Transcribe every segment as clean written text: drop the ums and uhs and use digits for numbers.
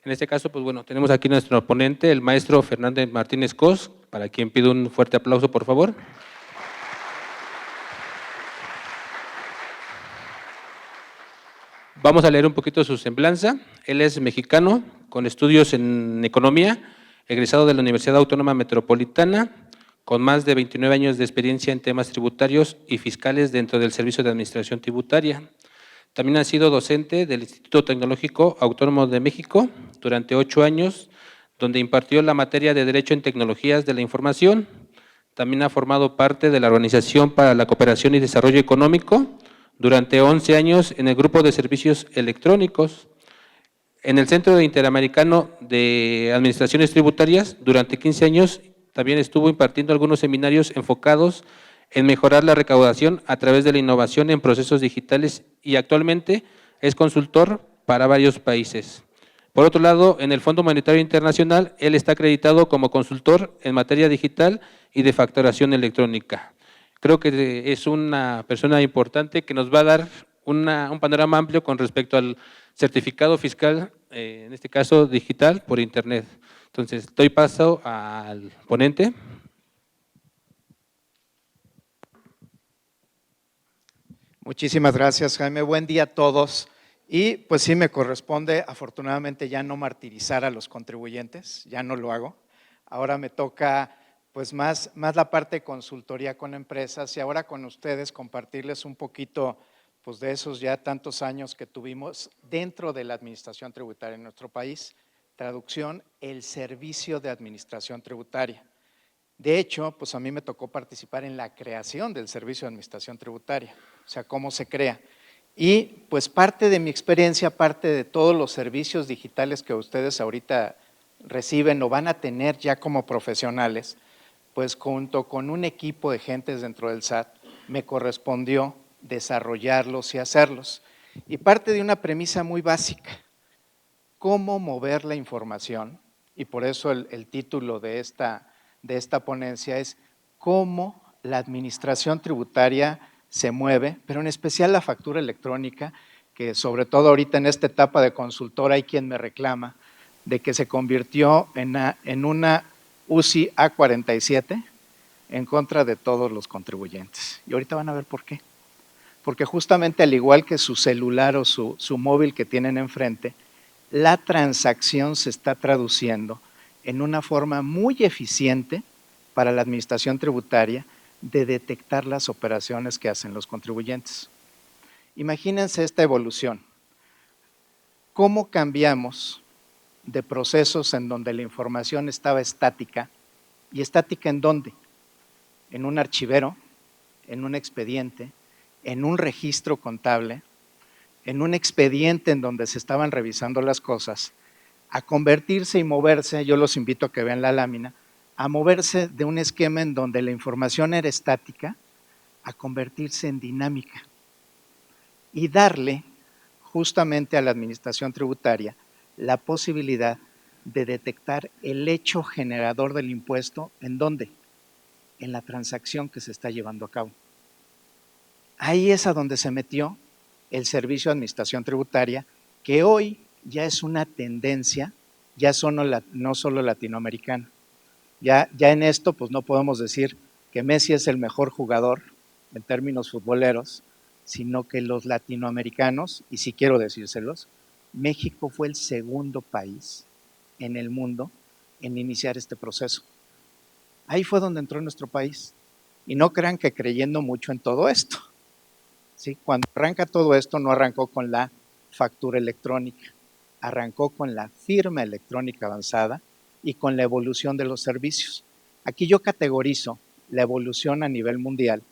En este caso, pues bueno, tenemos aquí nuestro ponente, el maestro Fernández Martínez Cos, para quien pido un fuerte aplauso, por favor. Vamos a leer un poquito su semblanza. Él es mexicano, con estudios en economía, egresado de la Universidad Autónoma Metropolitana, con más de 29 años de experiencia en temas tributarios y fiscales dentro del Servicio de Administración Tributaria. También ha sido docente del Instituto Tecnológico Autónomo de México durante 8 años, donde impartió la materia de Derecho en Tecnologías de la Información. También ha formado parte de la Organización para la Cooperación y Desarrollo Económico durante 11 años en el Grupo de Servicios Electrónicos. En el Centro Interamericano de Administraciones Tributarias, durante 15 años, también estuvo impartiendo algunos seminarios enfocados en mejorar la recaudación a través de la innovación en procesos digitales y actualmente es consultor para varios países. Por otro lado, en el Fondo Monetario Internacional, él está acreditado como consultor en materia digital y de facturación electrónica. Creo que es una persona importante que nos va a dar un panorama amplio con respecto al certificado fiscal, en este caso digital, por Internet. Entonces, doy paso al ponente. Muchísimas gracias, Jaime. Buen día a todos. Y pues sí, me corresponde, afortunadamente, ya no martirizar a los contribuyentes, ya no lo hago. Ahora me toca pues más la parte de consultoría con empresas y ahora con ustedes compartirles un poquito pues de esos ya tantos años que tuvimos dentro de la administración tributaria en nuestro país. Traducción, el servicio de administración tributaria. De hecho, pues a mí me tocó participar en la creación del Servicio de Administración Tributaria, o sea, cómo se crea. Y pues parte de mi experiencia, parte de todos los servicios digitales que ustedes ahorita reciben o van a tener ya como profesionales, pues junto con un equipo de gentes dentro del SAT, me correspondió desarrollarlos y hacerlos. Y parte de una premisa muy básica, cómo mover la información, y por eso el título de esta ponencia es cómo la administración tributaria se mueve, pero en especial la factura electrónica, que sobre todo ahorita en esta etapa de consultora hay quien me reclama de que se convirtió en una UCI A47 en contra de todos los contribuyentes. Y ahorita van a ver por qué. Porque justamente al igual que su celular o su móvil que tienen enfrente, la transacción se está traduciendo en una forma muy eficiente para la administración tributaria de detectar las operaciones que hacen los contribuyentes. Imagínense esta evolución. ¿Cómo cambiamos de procesos en donde la información estaba estática? ¿Y estática en dónde? En un archivero, en un expediente, en un registro contable, en un expediente en donde se estaban revisando las cosas, a convertirse y moverse, yo los invito a que vean la lámina, a moverse de un esquema en donde la información era estática a convertirse en dinámica y darle justamente a la administración tributaria la posibilidad de detectar el hecho generador del impuesto, ¿en dónde? En la transacción que se está llevando a cabo. Ahí es a donde se metió el Servicio de Administración Tributaria, que hoy ya es una tendencia, ya no solo latinoamericana. Ya en esto pues no podemos decir que Messi es el mejor jugador en términos futboleros, sino que los latinoamericanos, y si quiero decírselos, México fue el segundo país en el mundo en iniciar este proceso. Ahí fue donde entró nuestro país. Y no crean que creyendo mucho en todo esto. ¿Sí? Cuando arranca todo esto, no arrancó con la factura electrónica, arrancó con la firma electrónica avanzada y con la evolución de los servicios. Aquí yo categorizo la evolución a nivel mundial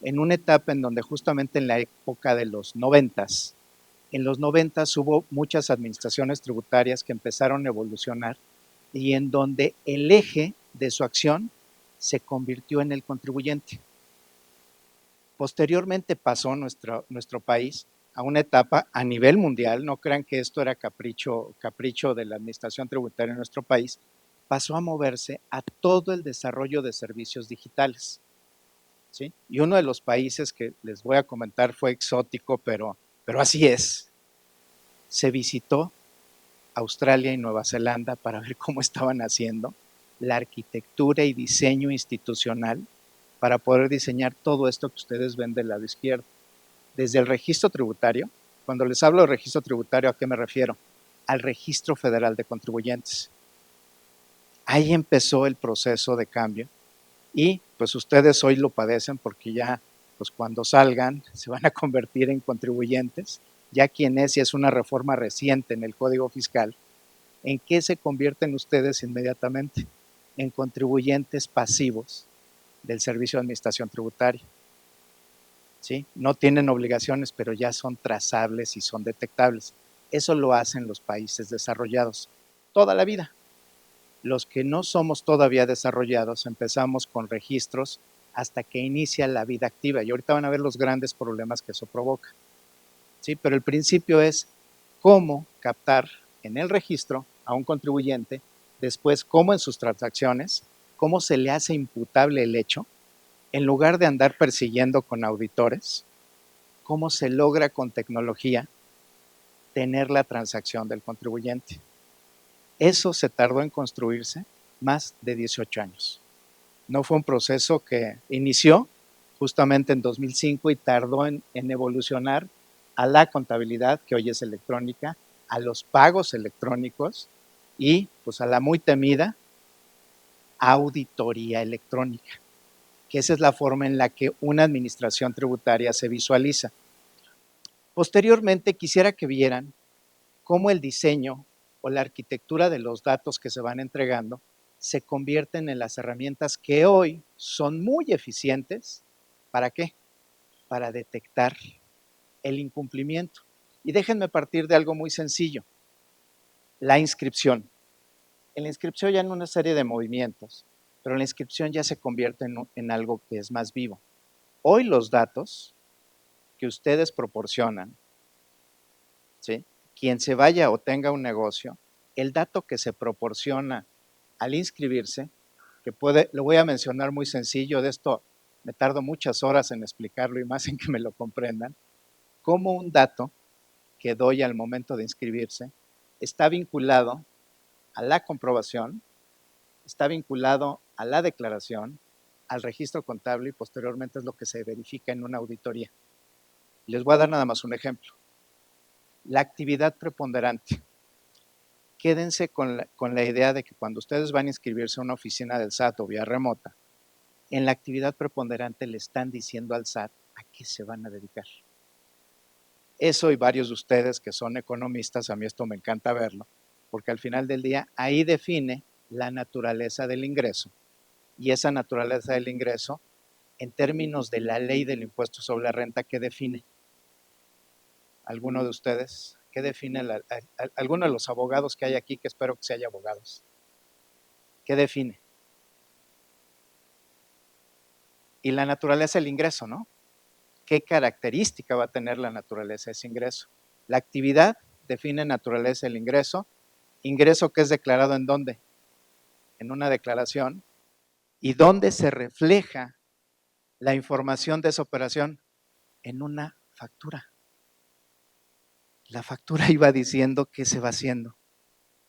en una etapa en donde justamente en la época de los 90s, en los 90s hubo muchas administraciones tributarias que empezaron a evolucionar y en donde el eje de su acción se convirtió en el contribuyente. Posteriormente pasó nuestro país a una etapa a nivel mundial, no crean que esto era capricho de la administración tributaria en nuestro país, pasó a moverse a todo el desarrollo de servicios digitales. ¿Sí? Y uno de los países que les voy a comentar fue exótico, pero así es. Se visitó Australia y Nueva Zelanda para ver cómo estaban haciendo la arquitectura y diseño institucional para poder diseñar todo esto que ustedes ven del lado izquierdo. Desde el registro tributario, cuando les hablo de registro tributario, ¿a qué me refiero? Al Registro Federal de Contribuyentes. Ahí empezó el proceso de cambio y pues ustedes hoy lo padecen porque ya pues cuando salgan se van a convertir en contribuyentes, ya quien es, y es una reforma reciente en el Código Fiscal. ¿En qué se convierten ustedes inmediatamente? En contribuyentes pasivos del Servicio de Administración Tributaria. ¿Sí? No tienen obligaciones, pero ya son trazables y son detectables. Eso lo hacen los países desarrollados toda la vida. Los que no somos todavía desarrollados empezamos con registros hasta que inicia la vida activa y ahorita van a ver los grandes problemas que eso provoca. ¿Sí? Pero el principio es cómo captar en el registro a un contribuyente, después cómo en sus transacciones, cómo se le hace imputable el hecho, en lugar de andar persiguiendo con auditores, cómo se logra con tecnología tener la transacción del contribuyente. Eso se tardó en construirse más de 18 años. No fue un proceso que inició justamente en 2005 y tardó en evolucionar a la contabilidad, que hoy es electrónica, a los pagos electrónicos y pues a la muy temida auditoría electrónica, que esa es la forma en la que una administración tributaria se visualiza. Posteriormente quisiera que vieran cómo el diseño o la arquitectura de los datos que se van entregando se convierten en las herramientas que hoy son muy eficientes. ¿Para qué? Para detectar el incumplimiento. Y déjenme partir de algo muy sencillo, la inscripción. En la inscripción ya en una serie de movimientos, pero la inscripción ya se convierte en algo que es más vivo. Hoy los datos que ustedes proporcionan, ¿sí? Quien se vaya o tenga un negocio, el dato que se proporciona al inscribirse, que puede, lo voy a mencionar muy sencillo, de esto me tardo muchas horas en explicarlo y más en que me lo comprendan, como un dato que doy al momento de inscribirse está vinculado a la comprobación, está vinculado a la declaración, al registro contable y posteriormente es lo que se verifica en una auditoría. Les voy a dar nada más un ejemplo. La actividad preponderante. Quédense con la idea de que cuando ustedes van a inscribirse a una oficina del SAT o vía remota, en la actividad preponderante le están diciendo al SAT a qué se van a dedicar. Eso y varios de ustedes que son economistas, a mí esto me encanta verlo, porque al final del día ahí define la naturaleza del ingreso. Y esa naturaleza del ingreso, en términos de la ley del impuesto sobre la renta, ¿qué define? ¿Alguno de ustedes? ¿Qué define alguno de los abogados que hay aquí, que espero que se haya abogados? ¿Qué define? Y la naturaleza del ingreso, ¿no? ¿Qué característica va a tener la naturaleza de ese ingreso? La actividad define naturaleza del ingreso. Ingreso que es declarado ¿en dónde? En una declaración. ¿Y dónde se refleja la información de esa operación? En una factura. La factura iba diciendo qué se va haciendo.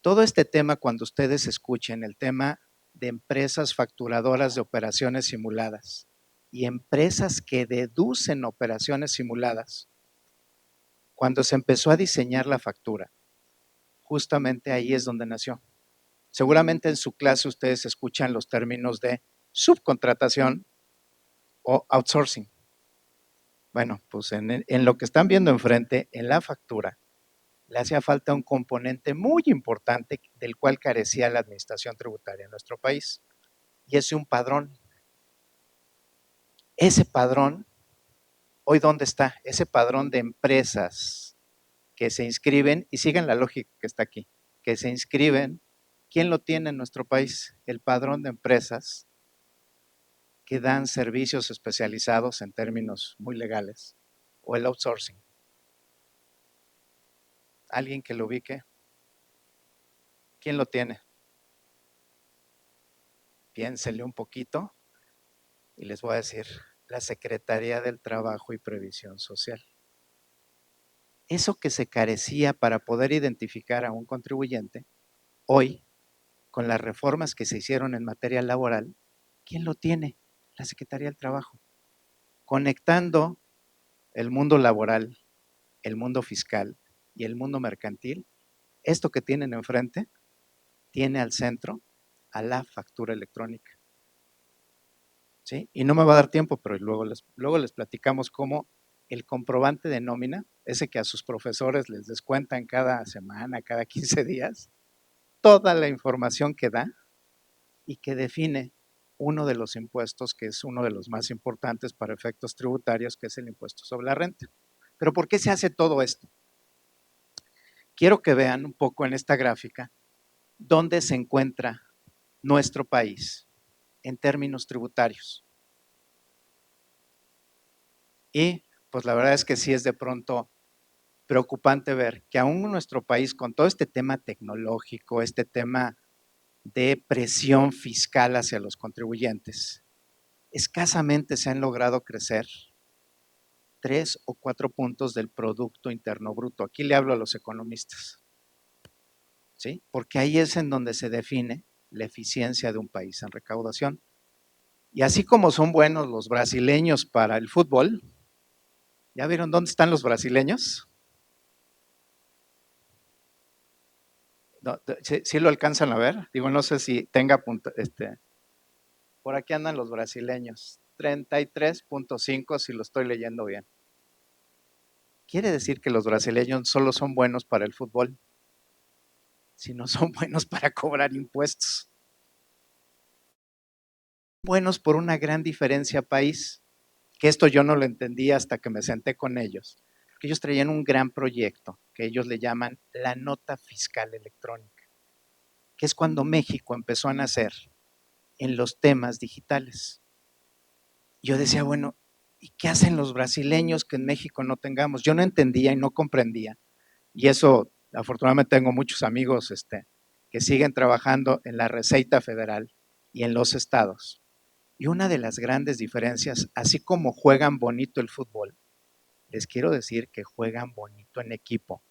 Todo este tema, cuando ustedes escuchen el tema de empresas facturadoras de operaciones simuladas y empresas que deducen operaciones simuladas, cuando se empezó a diseñar la factura, justamente ahí es donde nació. Seguramente en su clase ustedes escuchan los términos de subcontratación o outsourcing. Bueno, pues en lo que están viendo enfrente, en la factura, le hacía falta un componente muy importante del cual carecía la administración tributaria en nuestro país, y es un padrón. Ese padrón, ¿hoy dónde está? Ese padrón de empresas que se inscriben, y sigan la lógica que está aquí, que se inscriben. ¿Quién lo tiene en nuestro país? El padrón de empresas que dan servicios especializados en términos muy legales, o el outsourcing. ¿Alguien que lo ubique? ¿Quién lo tiene? Piénsenle un poquito y les voy a decir, la Secretaría del Trabajo y Previsión Social. Eso que se carecía para poder identificar a un contribuyente, hoy, con las reformas que se hicieron en materia laboral, ¿quién lo tiene? La Secretaría del Trabajo. Conectando el mundo laboral, el mundo fiscal y el mundo mercantil, esto que tienen enfrente tiene al centro a la factura electrónica. ¿Sí? Y no me va a dar tiempo, pero luego les platicamos cómo el comprobante de nómina, ese que a sus profesores les descuentan cada semana, cada 15 días, toda la información que da y que define uno de los impuestos que es uno de los más importantes para efectos tributarios, que es el impuesto sobre la renta. Pero ¿por qué se hace todo esto? Quiero que vean un poco en esta gráfica dónde se encuentra nuestro país en términos tributarios. Y pues la verdad es que sí es de pronto preocupante ver que aún nuestro país, con todo este tema tecnológico, este tema de presión fiscal hacia los contribuyentes, escasamente se han logrado crecer 3 o 4 puntos del Producto Interno Bruto. Aquí le hablo a los economistas, ¿sí? Porque ahí es en donde se define la eficiencia de un país en recaudación. Y así como son buenos los brasileños para el fútbol, ¿ya vieron dónde están los brasileños? No, ¿sí lo alcanzan a ver? Digo, no sé si tenga punto, por aquí andan los brasileños, 33.5 si lo estoy leyendo bien. Quiere decir que los brasileños solo son buenos para el fútbol, sino son buenos para cobrar impuestos. Buenos por una gran diferencia país, que esto yo no lo entendía hasta que me senté con ellos, porque ellos traían un gran proyecto que ellos le llaman la nota fiscal electrónica, que es cuando México empezó a nacer en los temas digitales. Yo decía, bueno, ¿y qué hacen los brasileños que en México no tengamos? Yo no entendía y no comprendía. Y eso, afortunadamente tengo muchos amigos que siguen trabajando en la Receita Federal y en los estados. Y una de las grandes diferencias, así como juegan bonito el fútbol, les quiero decir que juegan bonito en equipo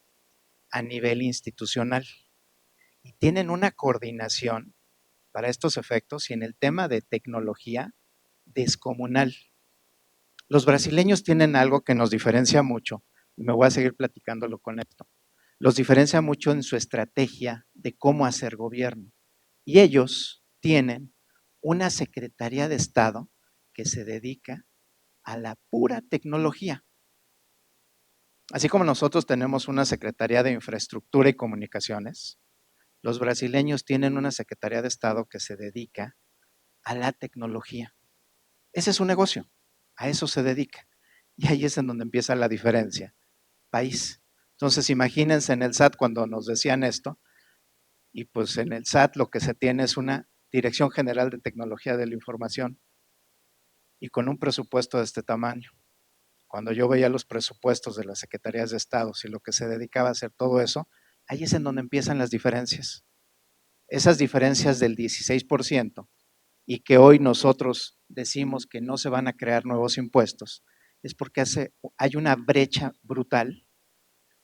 a nivel institucional y tienen una coordinación para estos efectos y en el tema de tecnología descomunal. Los brasileños tienen algo que nos diferencia mucho, y me voy a seguir platicándolo con esto. Los diferencia mucho en su estrategia de cómo hacer gobierno. Y ellos tienen una Secretaría de Estado que se dedica a la pura tecnología. Así como nosotros tenemos una Secretaría de Infraestructura y Comunicaciones, los brasileños tienen una Secretaría de Estado que se dedica a la tecnología. Ese es su negocio, a eso se dedica. Y ahí es en donde empieza la diferencia. País. Entonces, imagínense en el SAT cuando nos decían esto, y pues en el SAT lo que se tiene es una Dirección General de Tecnología de la Información y con un presupuesto de este tamaño. Cuando yo veía los presupuestos de las secretarías de Estado y lo que se dedicaba a hacer todo eso, ahí es en donde empiezan las diferencias. Esas diferencias del 16% y que hoy nosotros decimos que no se van a crear nuevos impuestos, es porque hay una brecha brutal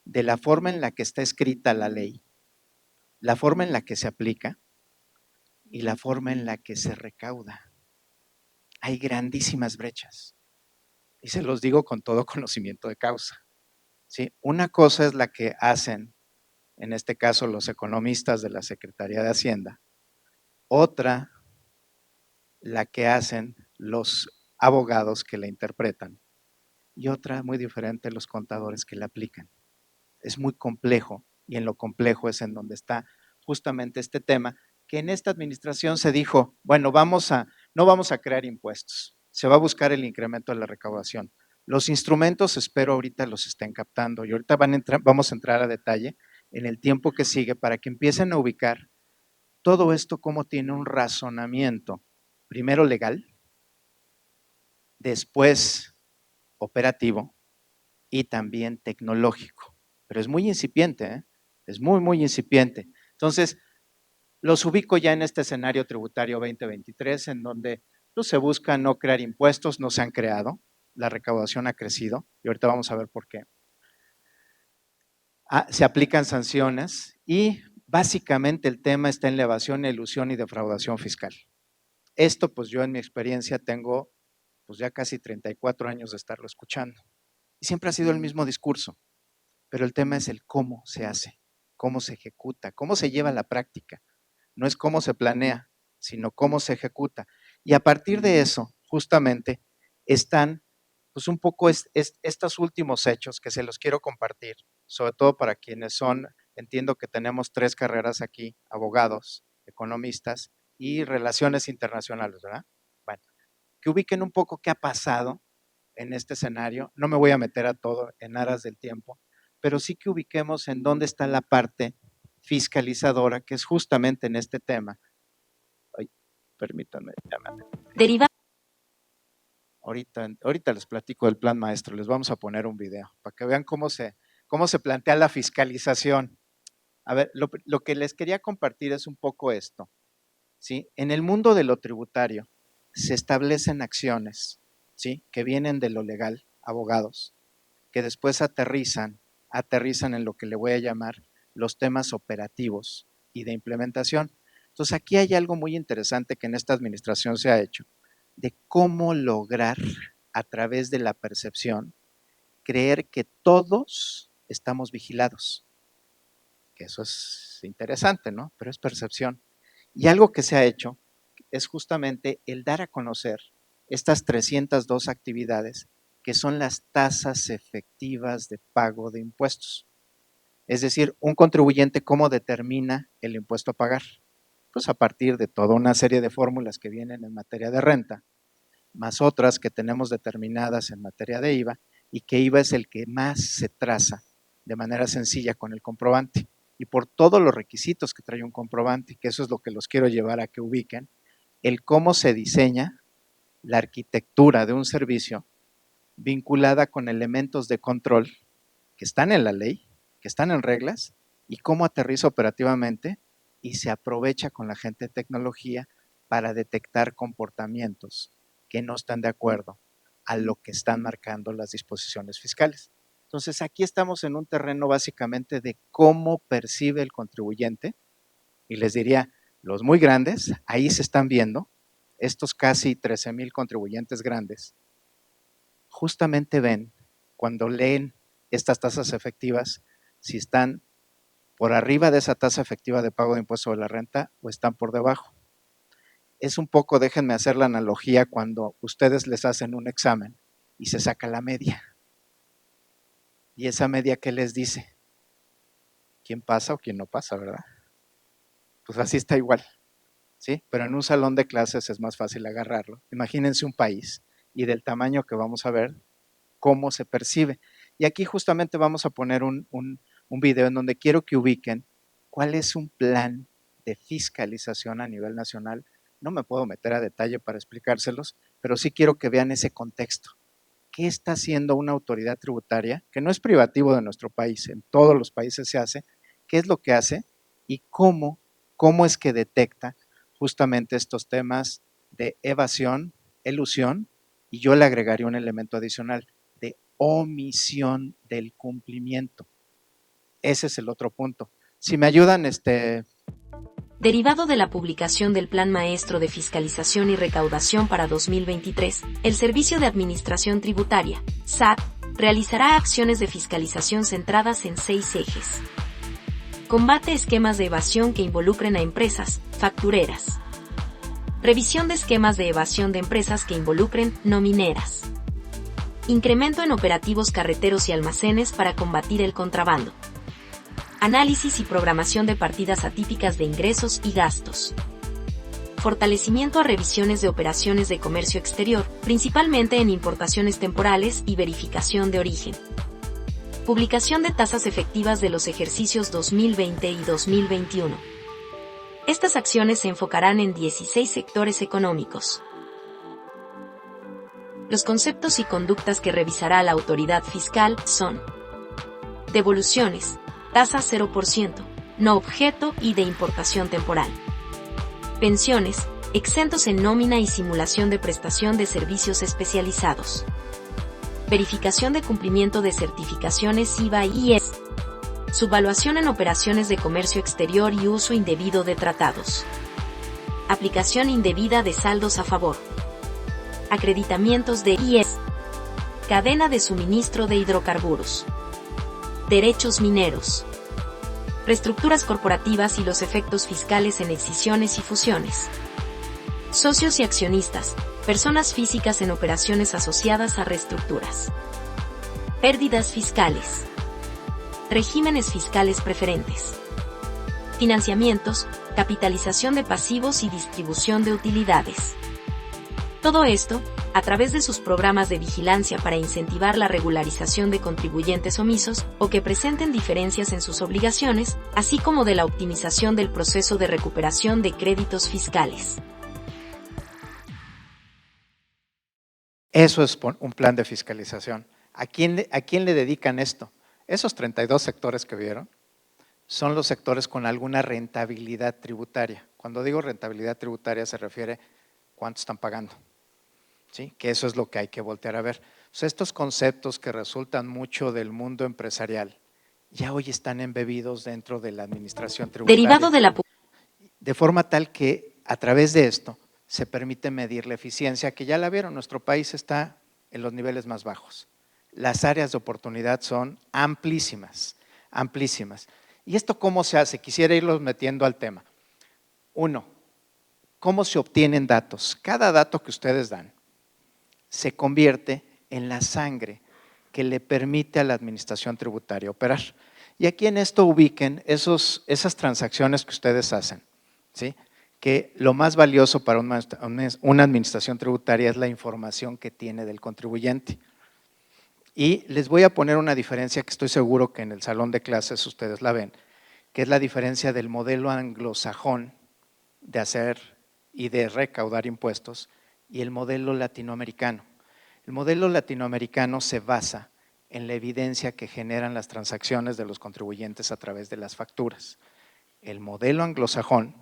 de la forma en la que está escrita la ley, la forma en la que se aplica y la forma en la que se recauda. Hay grandísimas brechas. Y se los digo con todo conocimiento de causa. ¿Sí? Una cosa es la que hacen, en este caso, los economistas de la Secretaría de Hacienda. Otra, la que hacen los abogados que la interpretan. Y otra, muy diferente, los contadores que la aplican. Es muy complejo y en lo complejo es en donde está justamente este tema, que en esta administración se dijo, bueno, no vamos a crear impuestos, se va a buscar el incremento de la recaudación. Los instrumentos espero ahorita los estén captando y ahorita vamos a entrar a detalle en el tiempo que sigue para que empiecen a ubicar todo esto como tiene un razonamiento, primero legal, después operativo y también tecnológico. Pero es muy incipiente, ¿eh? Es muy, muy incipiente. Entonces, los ubico ya en este escenario tributario 2023, en donde pues, se busca no crear impuestos, no se han creado, la recaudación ha crecido, y ahorita vamos a ver por qué. se aplican sanciones y básicamente el tema está en la evasión, elusión y defraudación fiscal. Esto, pues yo en mi experiencia tengo pues ya casi 34 años de estarlo escuchando. Y siempre ha sido el mismo discurso, pero el tema es el cómo se hace, cómo se ejecuta, cómo se lleva a la práctica. No es cómo se planea, sino cómo se ejecuta. Y a partir de eso, justamente, están pues un poco estos últimos hechos que se los quiero compartir, sobre todo para quienes entiendo que tenemos 3 carreras aquí, abogados, economistas y relaciones internacionales, ¿verdad? Bueno, que ubiquen un poco qué ha pasado en este escenario. No me voy a meter a todo en aras del tiempo, pero sí que ubiquemos en dónde está la parte fiscalizadora, que es justamente en este tema. Ay, permítanme, Deriva. Ahorita les platico del plan maestro, les vamos a poner un video para que vean cómo se plantea la fiscalización. A ver, lo que les quería compartir es un poco esto, ¿sí? En el mundo de lo tributario se establecen acciones, ¿sí? Que vienen de lo legal, abogados, que después aterrizan en lo que le voy a llamar los temas operativos y de implementación. Entonces, aquí hay algo muy interesante que en esta administración se ha hecho, de cómo lograr a través de la percepción creer que todos estamos vigilados. Que eso es interesante, ¿no? Pero es percepción. Y algo que se ha hecho es justamente el dar a conocer estas 302 actividades que son las tasas efectivas de pago de impuestos. Es decir, un contribuyente, ¿cómo determina el impuesto a pagar? Pues a partir de toda una serie de fórmulas que vienen en materia de renta, más otras que tenemos determinadas en materia de IVA, y que IVA es el que más se traza de manera sencilla con el comprobante. Y por todos los requisitos que trae un comprobante, que eso es lo que los quiero llevar a que ubiquen, el cómo se diseña la arquitectura de un servicio vinculada con elementos de control que están en la ley, que están en reglas, y cómo aterriza operativamente y se aprovecha con la gente de tecnología para detectar comportamientos que no están de acuerdo a lo que están marcando las disposiciones fiscales. Entonces, aquí estamos en un terreno básicamente de cómo percibe el contribuyente, y les diría, los muy grandes, ahí se están viendo, estos casi 13,000 contribuyentes grandes, justamente ven, cuando leen estas tasas efectivas, si están por arriba de esa tasa efectiva de pago de impuesto de la renta o están por debajo. Es un poco, déjenme hacer la analogía, cuando ustedes les hacen un examen y se saca la media. ¿Y esa media qué les dice? ¿Quién pasa o quién no pasa, verdad? Pues así está igual, ¿sí? Pero en un salón de clases es más fácil agarrarlo. Imagínense un país y del tamaño que vamos a ver, cómo se percibe. Y aquí justamente vamos a poner un video en donde quiero que ubiquen cuál es un plan de fiscalización a nivel nacional. No me puedo meter a detalle para explicárselos, pero sí quiero que vean ese contexto. ¿Qué está haciendo una autoridad tributaria? Que no es privativo de nuestro país, en todos los países se hace. ¿Qué es lo que hace? Y cómo es que detecta justamente estos temas de evasión, elusión, y yo le agregaría un elemento adicional de omisión del cumplimiento. Ese es el otro punto. Si me ayudan, Derivado de la publicación del Plan Maestro de Fiscalización y Recaudación para 2023, el Servicio de Administración Tributaria, SAT, realizará acciones de fiscalización centradas en 6 ejes. Combate esquemas de evasión que involucren a empresas factureras. Revisión de esquemas de evasión de empresas que involucren no mineras. Incremento en operativos carreteros y almacenes para combatir el contrabando. Análisis y programación de partidas atípicas de ingresos y gastos. Fortalecimiento a revisiones de operaciones de comercio exterior, principalmente en importaciones temporales y verificación de origen. Publicación de tasas efectivas de los ejercicios 2020 y 2021. Estas acciones se enfocarán en 16 sectores económicos. Los conceptos y conductas que revisará la autoridad fiscal son: devoluciones, tasa 0%, no objeto y de importación temporal. Pensiones, exentos en nómina y simulación de prestación de servicios especializados. Verificación de cumplimiento de certificaciones IVA y IES. Subvaluación en operaciones de comercio exterior y uso indebido de tratados. Aplicación indebida de saldos a favor. Acreditamientos de IES. Cadena de suministro de hidrocarburos. Derechos mineros. Reestructuras corporativas y los efectos fiscales en escisiones y fusiones. Socios y accionistas, personas físicas en operaciones asociadas a reestructuras. Pérdidas fiscales. Regímenes fiscales preferentes. Financiamientos, capitalización de pasivos y distribución de utilidades. Todo esto, a través de sus programas de vigilancia para incentivar la regularización de contribuyentes omisos o que presenten diferencias en sus obligaciones, así como de la optimización del proceso de recuperación de créditos fiscales. Eso es un plan de fiscalización. ¿A quién le dedican esto? Esos 32 sectores que vieron son los sectores con alguna rentabilidad tributaria. Cuando digo rentabilidad tributaria se refiere a cuánto están pagando. ¿Sí? Que eso es lo que hay que voltear a ver. O sea, estos conceptos que resultan mucho del mundo empresarial ya hoy están embebidos dentro de la administración tributaria. Derivado de la de forma tal que a través de esto se permite medir la eficiencia, que ya la vieron, nuestro país está en los niveles más bajos. Las áreas de oportunidad son amplísimas, amplísimas. ¿Y esto cómo se hace? Quisiera irlos metiendo al tema. Uno, ¿cómo se obtienen datos? Cada dato que ustedes dan se convierte en la sangre que le permite a la administración tributaria operar. Y aquí en esto ubiquen esas transacciones que ustedes hacen, ¿sí? Que lo más valioso para una administración tributaria es la información que tiene del contribuyente. Y les voy a poner una diferencia que estoy seguro que en el salón de clases ustedes la ven, que es la diferencia del modelo anglosajón de hacer y de recaudar impuestos y el modelo latinoamericano. El modelo latinoamericano se basa en la evidencia que generan las transacciones de los contribuyentes a través de las facturas. El modelo anglosajón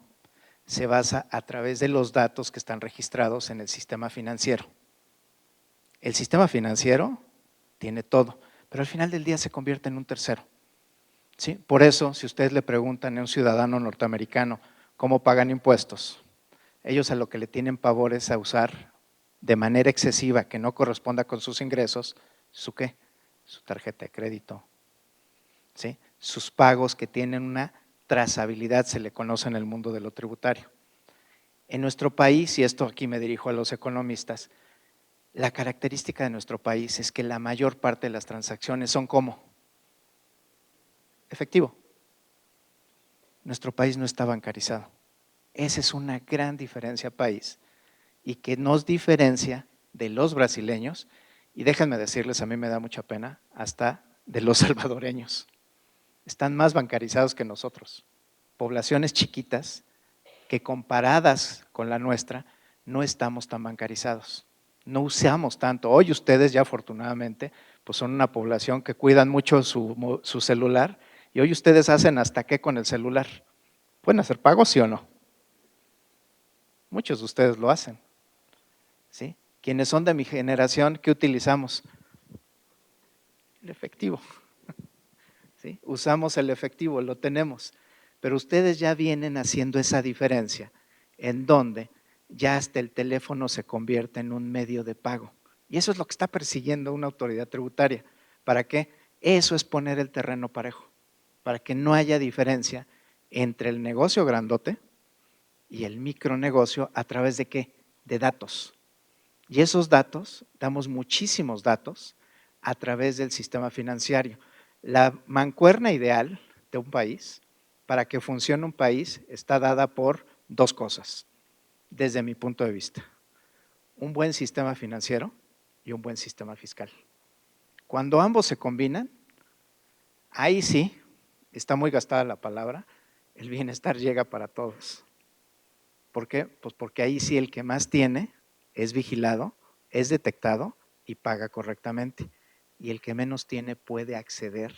se basa a través de los datos que están registrados en el sistema financiero. El sistema financiero tiene todo, pero al final del día se convierte en un tercero. ¿Sí? Por eso, si ustedes le preguntan a un ciudadano norteamericano cómo pagan impuestos, ellos a lo que le tienen pavor es a usar de manera excesiva, que no corresponda con sus ingresos, ¿su qué? Su tarjeta de crédito, ¿sí? Sus pagos que tienen una trazabilidad, se le conoce en el mundo de lo tributario. En nuestro país, y esto aquí me dirijo a los economistas, la característica de nuestro país es que la mayor parte de las transacciones son ¿cómo? Efectivo. Nuestro país no está bancarizado. Esa es una gran diferencia país y que nos diferencia de los brasileños y déjenme decirles, a mí me da mucha pena, hasta de los salvadoreños. Están más bancarizados que nosotros. Poblaciones chiquitas que comparadas con la nuestra no estamos tan bancarizados. No usamos tanto. Hoy ustedes ya afortunadamente pues son una población que cuidan mucho su celular y hoy ustedes hacen hasta qué con el celular. ¿Pueden hacer pagos, sí o no? Muchos de ustedes lo hacen. ¿Sí? Quienes son de mi generación, ¿qué utilizamos? El efectivo. ¿Sí? Usamos el efectivo, lo tenemos. Pero ustedes ya vienen haciendo esa diferencia en donde ya hasta el teléfono se convierte en un medio de pago. Y eso es lo que está persiguiendo una autoridad tributaria. ¿Para qué? Eso es poner el terreno parejo, para que no haya diferencia entre el negocio grandote y el micronegocio a través de ¿qué? De datos. Y esos datos, damos muchísimos datos a través del sistema financiero. La mancuerna ideal de un país, para que funcione un país, está dada por dos cosas, desde mi punto de vista. Un buen sistema financiero y un buen sistema fiscal. Cuando ambos se combinan, ahí sí, está muy gastada la palabra, el bienestar llega para todos. ¿Por qué? Pues porque ahí sí el que más tiene es vigilado, es detectado y paga correctamente. Y el que menos tiene puede acceder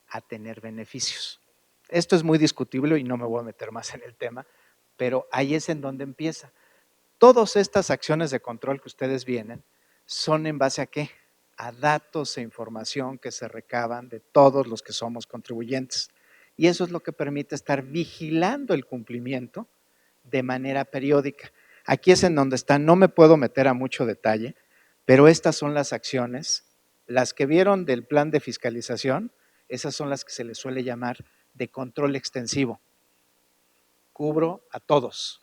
a tener beneficios. Esto es muy discutible y no me voy a meter más en el tema, pero ahí es en donde empieza. Todas estas acciones de control que ustedes vienen son en base a ¿qué? a datos e información que se recaban de todos los que somos contribuyentes. Y eso es lo que permite estar vigilando el cumplimiento de manera periódica. Aquí es en donde está, no me puedo meter a mucho detalle, pero estas son las acciones, las que vieron del plan de fiscalización, esas son las que se les suele llamar de control extensivo. Cubro a todos.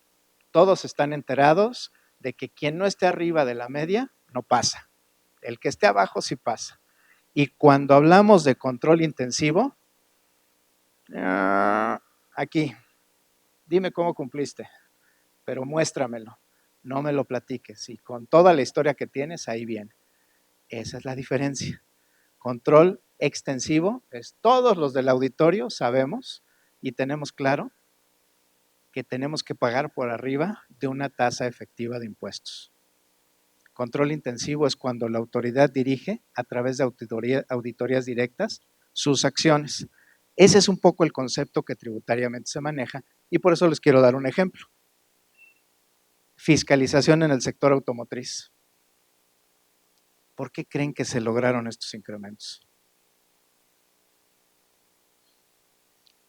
Todos están enterados de que quien no esté arriba de la media no pasa. El que esté abajo sí pasa. Y cuando hablamos de control intensivo, aquí, dime cómo cumpliste, pero muéstramelo, no me lo platiques. Y con toda la historia que tienes, ahí viene. Esa es la diferencia. Control extensivo es todos los del auditorio sabemos y tenemos claro que tenemos que pagar por arriba de una tasa efectiva de impuestos. Control intensivo es cuando la autoridad dirige a través de auditorías directas sus acciones. Ese es un poco el concepto que tributariamente se maneja y por eso les quiero dar un ejemplo. Fiscalización en el sector automotriz. ¿Por qué creen que se lograron estos incrementos?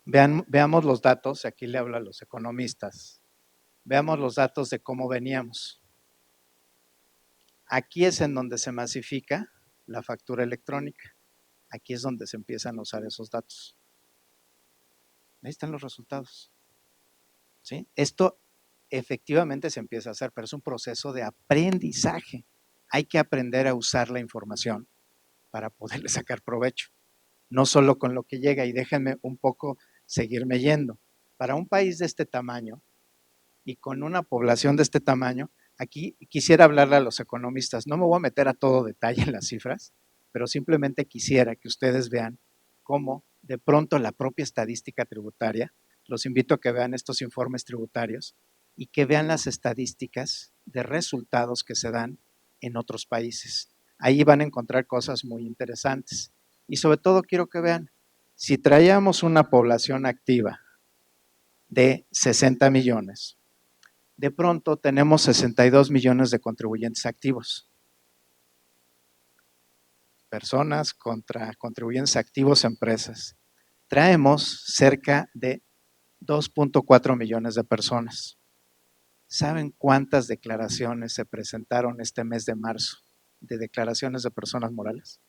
Veamos los datos, aquí le hablo a los economistas. Veamos los datos de cómo veníamos. Aquí es en donde se masifica la factura electrónica. Aquí es donde se empiezan a usar esos datos. Ahí están los resultados. ¿Sí? Esto efectivamente se empieza a hacer, pero es un proceso de aprendizaje. Hay que aprender a usar la información para poderle sacar provecho. No solo con lo que llega, y déjenme un poco seguirme yendo. Para un país de este tamaño y con una población de este tamaño, aquí quisiera hablarle a los economistas, no me voy a meter a todo detalle en las cifras, pero simplemente quisiera que ustedes vean cómo de pronto la propia estadística tributaria, los invito a que vean estos informes tributarios y que vean las estadísticas de resultados que se dan en otros países. Ahí van a encontrar cosas muy interesantes. Y sobre todo quiero que vean, si traíamos una población activa de 60 millones, de pronto tenemos 62 millones de contribuyentes activos. Personas contra contribuyentes activos, empresas. Traemos cerca de 2.4 millones de personas. ¿Saben cuántas declaraciones se presentaron este mes de marzo de declaraciones de personas morales?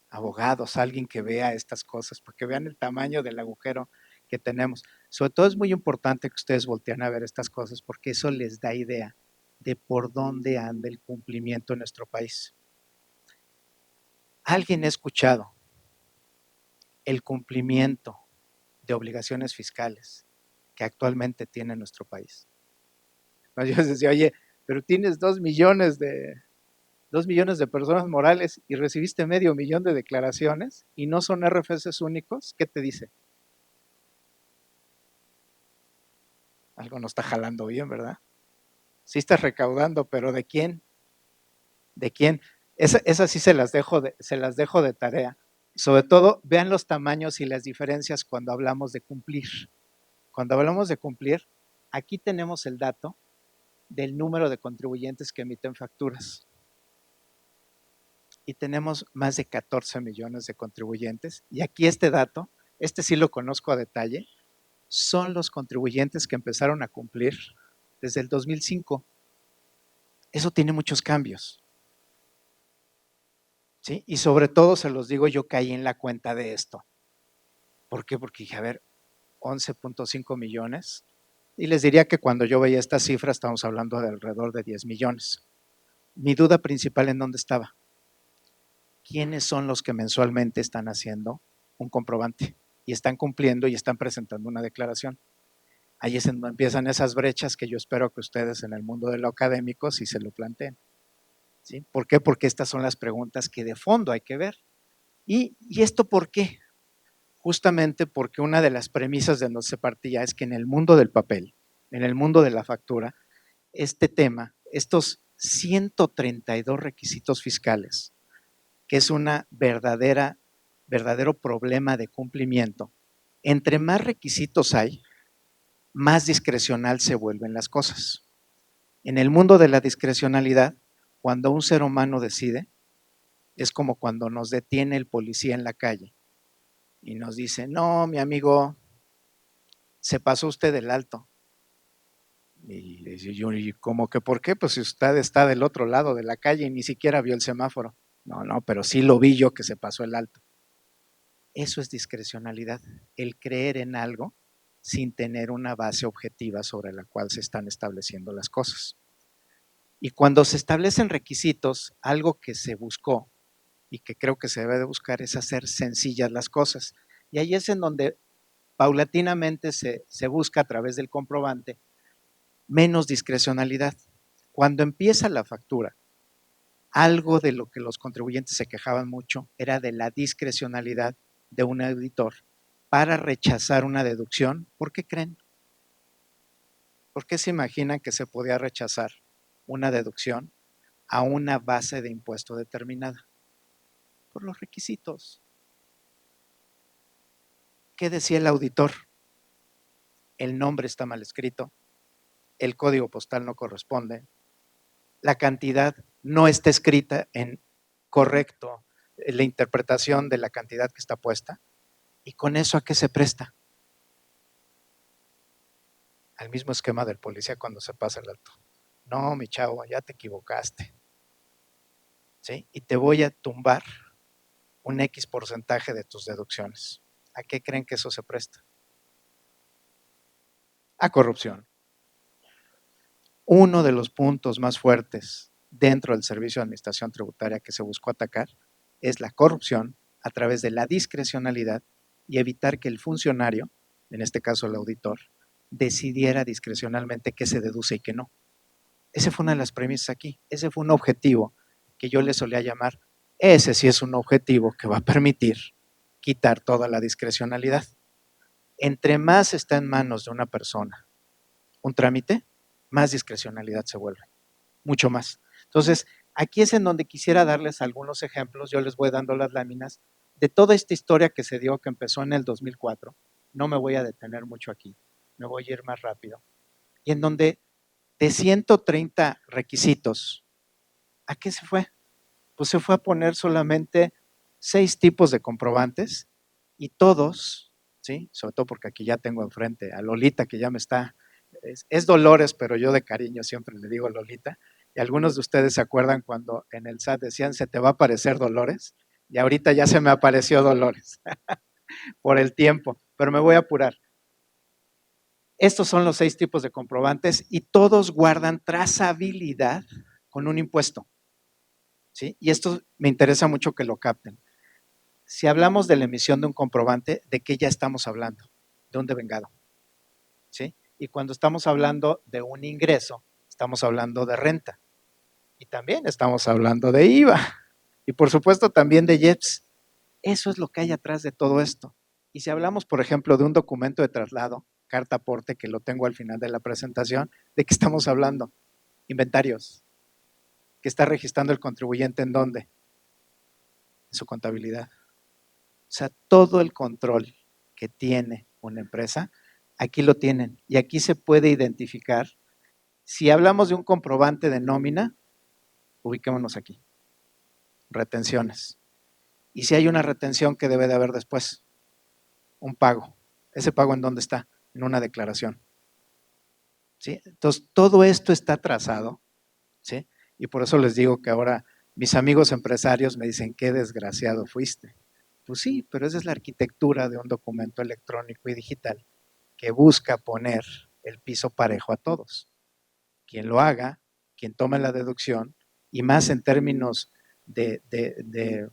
Abogados, alguien que vea estas cosas, para que vean el tamaño del agujero que tenemos. Sobre todo es muy importante que ustedes volteen a ver estas cosas porque eso les da idea de por dónde anda el cumplimiento en nuestro país. ¿Alguien ha escuchado el cumplimiento de obligaciones fiscales que actualmente tiene nuestro país? Yo les decía, oye, pero tienes 2 millones de personas morales y recibiste 500,000 de declaraciones y no son RFCs únicos, ¿qué te dice? Algo no está jalando bien, ¿verdad? Sí estás recaudando, pero ¿de quién? ¿De quién? Esas sí se las dejo de tarea. Sobre todo, vean los tamaños y las diferencias cuando hablamos de cumplir. Cuando hablamos de cumplir, aquí tenemos el dato del número de contribuyentes que emiten facturas. Y tenemos más de 14 millones de contribuyentes. Y aquí este dato, este sí lo conozco a detalle, son los contribuyentes que empezaron a cumplir desde el 2005. Eso tiene muchos cambios. ¿Sí? Y sobre todo, se los digo, yo caí en la cuenta de esto. ¿Por qué? Porque dije, a ver, 11.5 millones. Y les diría que cuando yo veía esta cifra, estamos hablando de alrededor de 10 millones. Mi duda principal, ¿en dónde estaba? ¿Quiénes son los que mensualmente están haciendo un comprobante y están cumpliendo y están presentando una declaración? Ahí es donde empiezan esas brechas que yo espero que ustedes en el mundo de lo académico sí se lo planteen. ¿Sí? ¿Por qué? Porque estas son las preguntas que de fondo hay que ver. ¿Y esto por qué? Justamente porque una de las premisas de donde se partía es que en el mundo del papel, en el mundo de la factura, este tema, estos 132 requisitos fiscales, que es una verdadero problema de cumplimiento, entre más requisitos hay, más discrecional se vuelven las cosas. En el mundo de la discrecionalidad, cuando un ser humano decide, es como cuando nos detiene el policía en la calle y nos dice, no, mi amigo, se pasó usted del alto. Y yo, ¿y cómo que por qué? Pues si usted está del otro lado de la calle y ni siquiera vio el semáforo. No, pero sí lo vi yo que se pasó el alto. Eso es discrecionalidad, el creer en algo sin tener una base objetiva sobre la cual se están estableciendo las cosas. Y cuando se establecen requisitos, algo que se buscó y que creo que se debe de buscar es hacer sencillas las cosas. Y ahí es en donde paulatinamente se busca a través del comprobante menos discrecionalidad. Cuando empieza la factura, algo de lo que los contribuyentes se quejaban mucho era de la discrecionalidad de un auditor para rechazar una deducción. ¿Por qué creen? ¿Por qué se imaginan que se podía rechazar una deducción a una base de impuesto determinada? Por los requisitos. ¿Qué decía el auditor? El nombre está mal escrito, el código postal no corresponde, la cantidad no está escrita en correcto, la interpretación de la cantidad que está puesta. ¿Y con eso a qué se presta? Al mismo esquema del policía cuando se pasa el alto. No, mi chavo, ya te equivocaste. ¿Sí? Y te voy a tumbar un X porcentaje de tus deducciones. ¿A qué creen que eso se presta? A corrupción. Uno de los puntos más fuertes dentro del Servicio de Administración Tributaria que se buscó atacar es la corrupción a través de la discrecionalidad y evitar que el funcionario, en este caso el auditor, decidiera discrecionalmente qué se deduce y qué no. Esa fue una de las premisas aquí. Ese fue un objetivo que yo le solía llamar, ese sí es un objetivo que va a permitir quitar toda la discrecionalidad. Entre más está en manos de una persona un trámite, más discrecionalidad se vuelve, mucho más. Entonces, aquí es en donde quisiera darles algunos ejemplos, yo les voy dando las láminas, de toda esta historia que se dio, que empezó en el 2004, no me voy a detener mucho aquí, me voy a ir más rápido, y en donde de 130 requisitos, ¿a qué se fue? Pues se fue a poner solamente 6 tipos de comprobantes y todos, ¿sí? Sobre todo porque aquí ya tengo enfrente a Lolita que ya me está, es Dolores, pero yo de cariño siempre le digo Lolita, y algunos de ustedes se acuerdan cuando en el SAT decían se te va a aparecer Dolores, y ahorita ya se me apareció Dolores por el tiempo, pero me voy a apurar. Estos son los 6 tipos de comprobantes y todos guardan trazabilidad con un impuesto. ¿Sí? Y esto me interesa mucho que lo capten. Si hablamos de la emisión de un comprobante, ¿de qué ya estamos hablando? De un devengado. ¿Sí? Y cuando estamos hablando de un ingreso, estamos hablando de renta. Y también estamos hablando de IVA. Y por supuesto también de IEPS. Eso es lo que hay atrás de todo esto. Y si hablamos, por ejemplo, de un documento de traslado, carta aporte, que lo tengo al final de la presentación, ¿de qué estamos hablando? Inventarios. ¿Que está registrando el contribuyente en dónde? En su contabilidad. O sea, todo el control que tiene una empresa, aquí lo tienen. Y aquí se puede identificar. Si hablamos de un comprobante de nómina, ubiquémonos aquí. Retenciones. Y si hay una retención, ¿qué debe de haber después? Un pago. ¿Ese pago en dónde está? En una declaración. ¿Sí? Entonces, todo esto está trazado. ¿Sí? Y por eso les digo que ahora mis amigos empresarios me dicen, qué desgraciado fuiste. Pues sí, pero esa es la arquitectura de un documento electrónico y digital que busca poner el piso parejo a todos. Quien lo haga, quien tome la deducción, y más en términos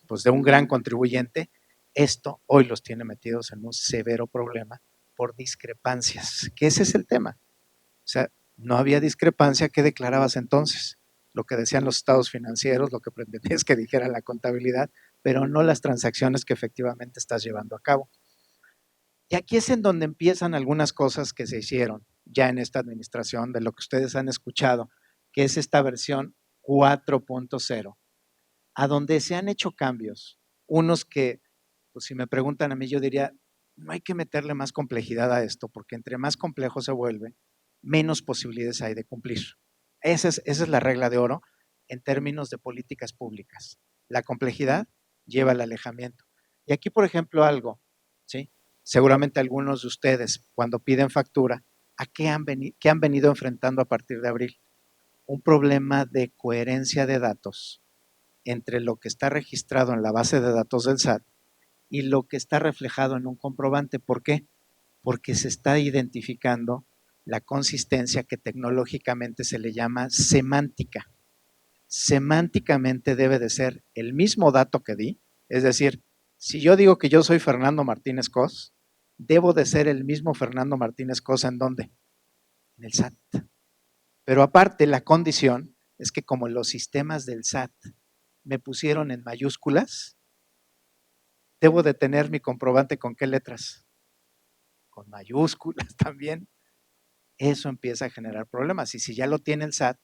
pues de un gran contribuyente, esto hoy los tiene metidos en un severo problema por discrepancias, que ese es el tema. O sea, no había discrepancia, ¿qué declarabas entonces? Lo que decían los estados financieros, lo que pretendías que dijera la contabilidad, pero no las transacciones que efectivamente estás llevando a cabo. Y aquí es en donde empiezan algunas cosas que se hicieron ya en esta administración, de lo que ustedes han escuchado, que es esta versión 4.0, a donde se han hecho cambios, unos que, pues si me preguntan a mí, yo diría, no hay que meterle más complejidad a esto, porque entre más complejo se vuelve, menos posibilidades hay de cumplir. Esa es la regla de oro en términos de políticas públicas. La complejidad lleva al alejamiento. Y aquí, por ejemplo, algo, ¿sí? Seguramente algunos de ustedes, cuando piden factura, ¿a qué han venido enfrentando a partir de abril? Un problema de coherencia de datos entre lo que está registrado en la base de datos del SAT y lo que está reflejado en un comprobante. ¿Por qué? Porque se está identificando la consistencia que tecnológicamente se le llama semántica. Semánticamente debe de ser el mismo dato que di, es decir, si yo digo que yo soy Fernando Martínez Cos, debo de ser el mismo Fernando Martínez Cos, ¿en dónde? En el SAT. Pero aparte, la condición es que como los sistemas del SAT me pusieron en mayúsculas, debo de tener mi comprobante con qué letras, con mayúsculas también. Eso empieza a generar problemas. Y si ya lo tiene el SAT,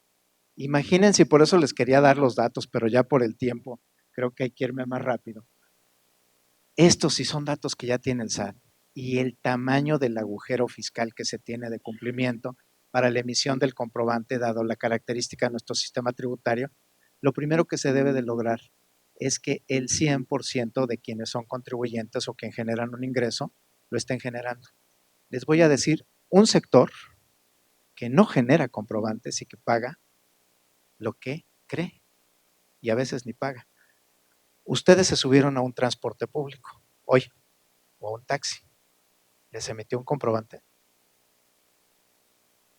imagínense, y por eso les quería dar los datos, pero ya por el tiempo creo que hay que irme más rápido. Estos sí son datos que ya tiene el SAT y el tamaño del agujero fiscal que se tiene de cumplimiento para la emisión del comprobante, dado la característica de nuestro sistema tributario, lo primero que se debe de lograr es que el 100% de quienes son contribuyentes o quien generan un ingreso lo estén generando. Les voy a decir un sector que no genera comprobantes y que paga lo que cree y a veces ni paga. Ustedes se subieron a un transporte público hoy o a un taxi. ¿Les emitió un comprobante?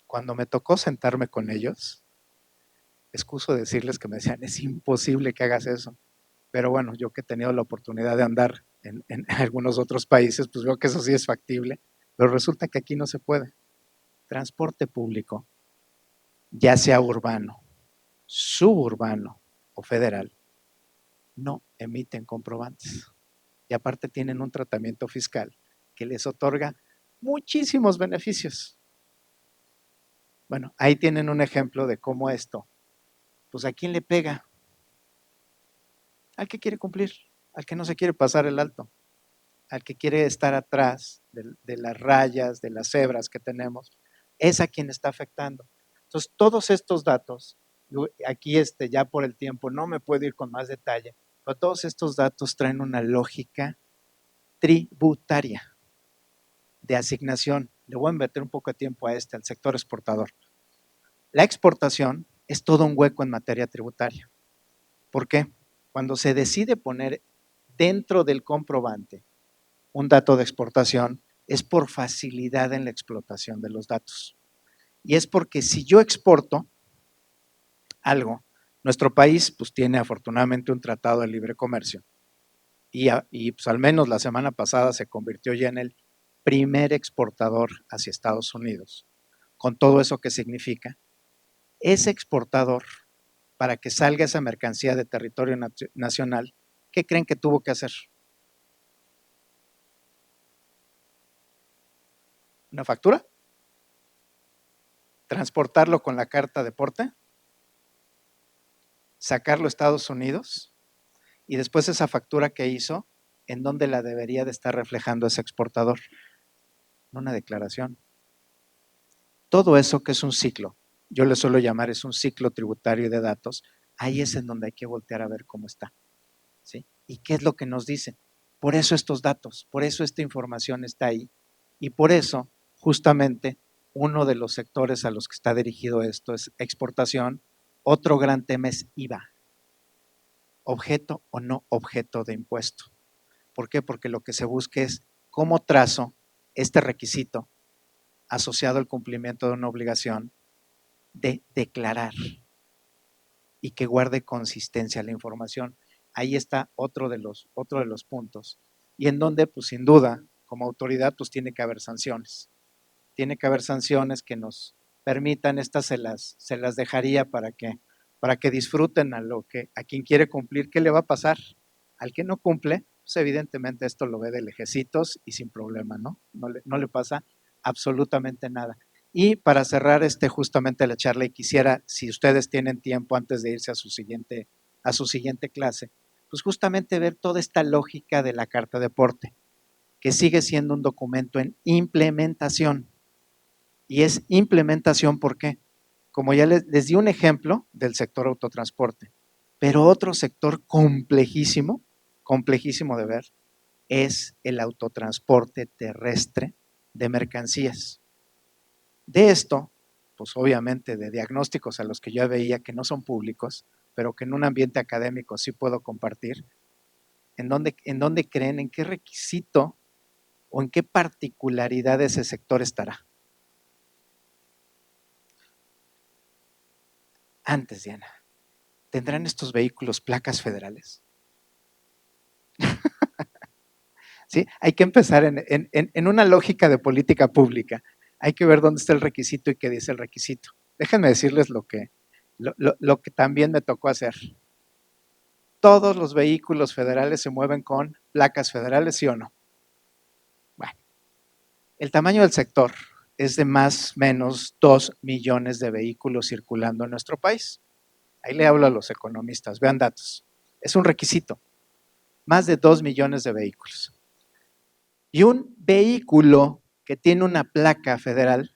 Cuando me tocó sentarme con ellos, excuso decirles que me decían, es imposible que hagas eso. Pero bueno, yo que he tenido la oportunidad de andar en algunos otros países, pues veo que eso sí es factible, pero resulta que aquí no se puede. Transporte público, ya sea urbano, suburbano o federal, no emiten comprobantes. Y aparte tienen un tratamiento fiscal que les otorga muchísimos beneficios. Bueno, ahí tienen un ejemplo de cómo esto, pues ¿a quién le pega? Al que quiere cumplir, al que no se quiere pasar el alto, al que quiere estar atrás de las rayas, de las cebras que tenemos, es a quien está afectando. Entonces, todos estos datos, aquí ya por el tiempo no me puedo ir con más detalle, pero todos estos datos traen una lógica tributaria de asignación. Le voy a meter un poco de tiempo a al sector exportador. La exportación es todo un hueco en materia tributaria. ¿Por qué? Cuando se decide poner dentro del comprobante un dato de exportación, es por facilidad en la explotación de los datos. Y es porque si yo exporto algo, nuestro país pues tiene afortunadamente un tratado de libre comercio y pues al menos la semana pasada se convirtió ya en el primer exportador hacia Estados Unidos, con todo eso que significa. Ese exportador, para que salga esa mercancía de territorio nacional, ¿qué creen que tuvo que hacer? ¿Una factura? ¿Transportarlo con la carta de porte? ¿Sacarlo a Estados Unidos? Y después esa factura que hizo, ¿en dónde la debería de estar reflejando ese exportador? Una declaración. Todo eso que es un ciclo, yo le suelo llamar es un ciclo tributario de datos, ahí es en donde hay que voltear a ver cómo está. ¿Sí? ¿Y qué es lo que nos dicen? Por eso estos datos, por eso esta información está ahí y por eso justamente uno de los sectores a los que está dirigido esto es exportación, otro gran tema es IVA, objeto o no objeto de impuesto. ¿Por qué? Porque lo que se busca es cómo trazo este requisito asociado al cumplimiento de una obligación de declarar y que guarde consistencia la información. Ahí está otro de los puntos. Y en donde, pues sin duda, como autoridad, pues tiene que haber sanciones. Tiene que haber sanciones que nos permitan, estas se las dejaría para que disfruten a quien quiere cumplir. ¿Qué le va a pasar? Al que no cumple, pues evidentemente esto lo ve de lejecitos y sin problema, ¿no? No le pasa absolutamente nada. Y para cerrar justamente la charla, y quisiera, si ustedes tienen tiempo antes de irse a su siguiente clase, pues justamente ver toda esta lógica de la carta de porte, que sigue siendo un documento en implementación. Y es implementación, ¿por qué? como ya les di un ejemplo del sector autotransporte, pero otro sector complejísimo, complejísimo de ver, es el autotransporte terrestre de mercancías. De esto, pues obviamente de diagnósticos a los que yo veía que no son públicos, pero que en un ambiente académico sí puedo compartir, ¿en dónde creen, en qué requisito o en qué particularidad ese sector estará? Antes, Diana, ¿tendrán estos vehículos placas federales? ¿Sí? Hay que empezar en una lógica de política pública. Hay que ver dónde está el requisito y qué dice el requisito. Déjenme decirles lo que también me tocó hacer. Todos los vehículos federales se mueven con placas federales, ¿sí o no? Bueno, el tamaño del sector es de más o menos 2 millones de vehículos circulando en nuestro país. Ahí le hablo a los economistas, vean datos. Es un requisito, más de 2 millones de vehículos. Y un vehículo que tiene una placa federal,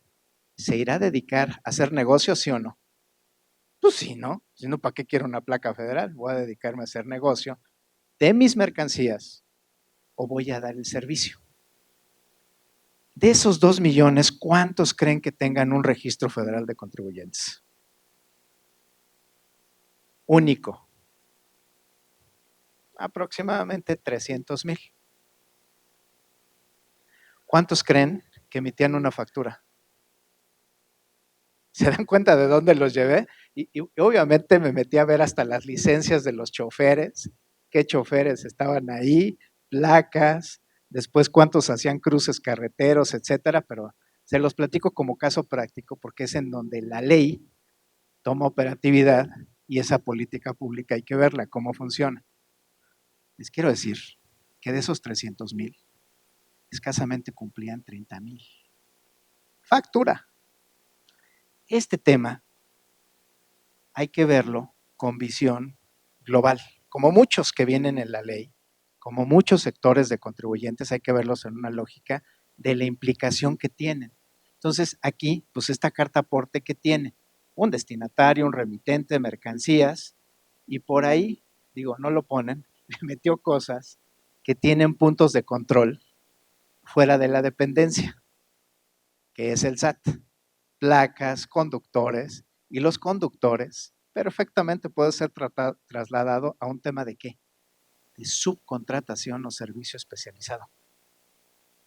¿se irá a dedicar a hacer negocios, sí o no? Pues sí, ¿no? Si no, ¿para qué quiero una placa federal? Voy a dedicarme a hacer negocio de mis mercancías o voy a dar el servicio. De esos 2 millones, ¿cuántos creen que tengan un registro federal de contribuyentes? Único. Aproximadamente 300,000. ¿Cuántos creen que emitían una factura? ¿Se dan cuenta de dónde los llevé? Y obviamente me metí a ver hasta las licencias de los choferes, qué choferes estaban ahí, placas, después cuántos hacían cruces carreteros, etcétera, pero se los platico como caso práctico porque es en donde la ley toma operatividad y esa política pública hay que verla, cómo funciona. Les quiero decir que de esos 300,000, escasamente cumplían 30,000. Factura. Este tema hay que verlo con visión global. Como muchos que vienen en la ley, como muchos sectores de contribuyentes, hay que verlos en una lógica de la implicación que tienen. Entonces, aquí, pues esta carta aporte que tiene un destinatario, un remitente de mercancías, y por ahí, digo, no lo ponen, le metió cosas que tienen puntos de control fuera de la dependencia, que es el SAT, placas, conductores, y los conductores perfectamente puede ser trasladado a un tema de ¿qué? De subcontratación o servicio especializado.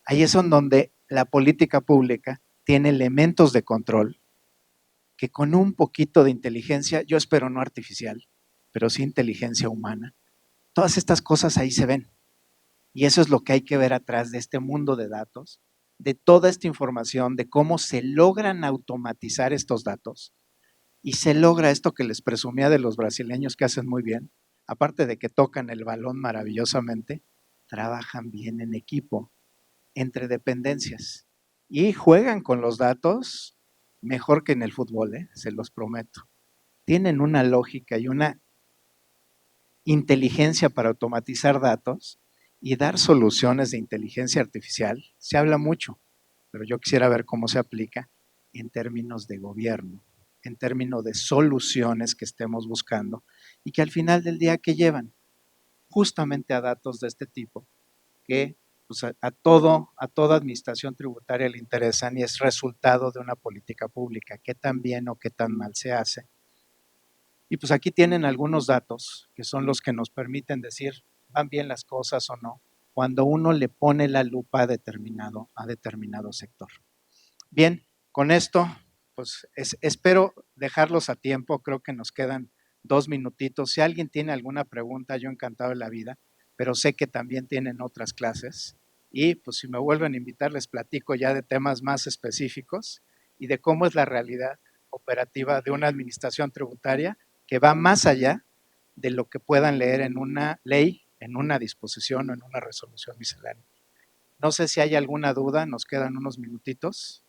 Ahí es en donde la política pública tiene elementos de control que con un poquito de inteligencia, yo espero no artificial, pero sí inteligencia humana, todas estas cosas ahí se ven. Y eso es lo que hay que ver atrás de este mundo de datos, de toda esta información, de cómo se logran automatizar estos datos y se logra esto que les presumía de los brasileños que hacen muy bien, aparte de que tocan el balón maravillosamente, trabajan bien en equipo, entre dependencias y juegan con los datos mejor que en el fútbol, se los prometo. Tienen una lógica y una inteligencia para automatizar datos y dar soluciones de inteligencia artificial. Se habla mucho, pero yo quisiera ver cómo se aplica en términos de gobierno, en términos de soluciones que estemos buscando y que al final del día que llevan justamente a datos de este tipo que pues, a toda administración tributaria le interesan y es resultado de una política pública, qué tan bien o qué tan mal se hace. Y pues aquí tienen algunos datos que son los que nos permiten decir van bien las cosas o no, cuando uno le pone la lupa a determinado sector. Bien, con esto, pues espero dejarlos a tiempo, creo que nos quedan 2 minutitos. Si alguien tiene alguna pregunta, yo encantado de la vida, pero sé que también tienen otras clases y pues si me vuelven a invitar les platico ya de temas más específicos y de cómo es la realidad operativa de una administración tributaria que va más allá de lo que puedan leer en una ley, en una disposición o en una resolución miscelánea. No sé si hay alguna duda, nos quedan unos minutitos.